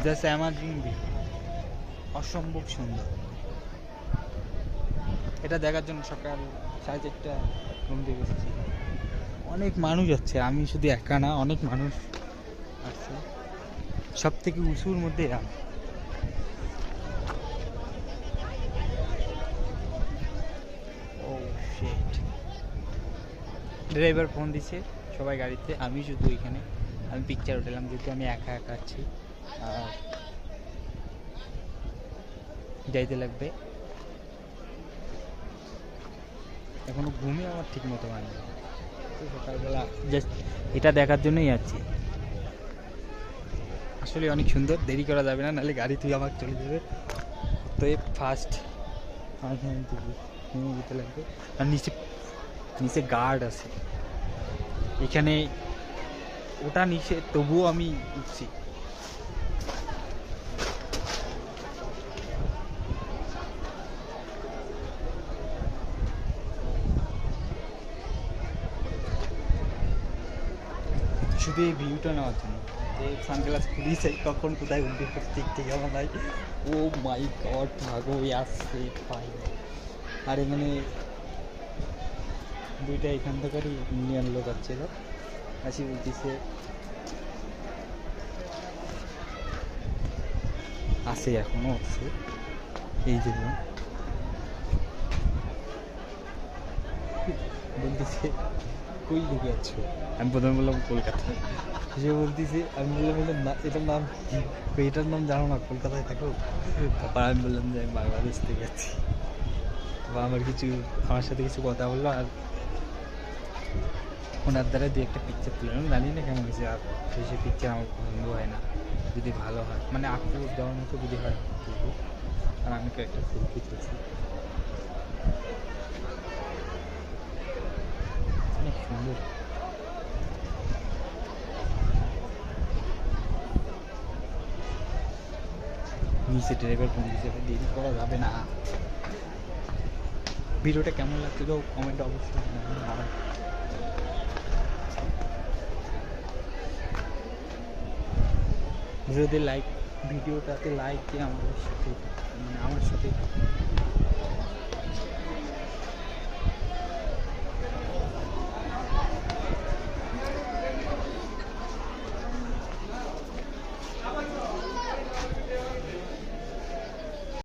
Just amazing view, অসম্ভব সুন্দর। এটা দেখার জন্য সকাল 4:30 ঘুম থেকে এসেছি। অনেক মানুষ আছে, আমি শুধু একা না, অনেক মানুষ আসছে। সব থেকে উঁচুর মধ্যে ও শিট। ড্রাইভার ফোন দিছে, সবাই গাড়িতে, আমি শুধু এখানে। আমি পিকচার উঠালাম যেহেতু আমি একা একা আছি। আর যাইতে লাগবে, এখনো ঘুমে আমার ঠিক মতো হয়নি। তো সকালবেলা জাস্ট এটা দেখার জন্যই আছি। আসলে অনেক সুন্দর, দেরি করা যাবে না, নাহলে গাড়ি তুই আমার চলে যাবে। তো এই ফার্স্ট এখান থেকে নেমে যেতে লাগবে। আর নিচে নিচে গার্ড আছে এখানে, ওটা নিচে, তবুও আমি উঠছি। শুধু এই ভিউটা নেওয়ার জন্য। এই সানগ্লাস খুলেই চাই, কখন কোথায় উঠবে ঠিক ঠিক আমার নাই। ও মাই গড, ভাগো আসছে ভাই। আর এখানে দুইটা এখান থেকেই ইন্ডিয়ান লোক আসছিল, আসি বলতেছে আছে, এখনো আছে এই জন্য বলতেছে কই ঢুকে যাচ্ছ। আমি প্রথমে বললাম কলকাতা, সে বলতেছে, আমি বললাম না এটার নাম কি, এটার নাম জানো না, কলকাতায় থাকো। তারপর আমি বললাম যে আমি বাংলাদেশ থেকে আছি। তারপর আমার সাথে কিছু কথা বললো, আর ওনার দ্বারা দু একটা পিকচার তুললাম, জানি না কেমন হয়েছে। আর সেই পিকচার আমার পছন্দ হয় না, যদি ভালো হয় মানে আপলোড দেওয়ার মতো যদি হয় তুলবো। আর আমি কয়েকটা সেলফি তুলছি, অনেক সুন্দর। নিচে ড্রাইভার ফোন দিচ্ছে, দেরি করা যাবে না। ভিডিওটা কেমন লাগছিল কমেন্টে অবশ্যই জানাবেন। আর ভিডিওটাতে লাইক দিয়ে আমাদের সাথে, মানে আমার সাথে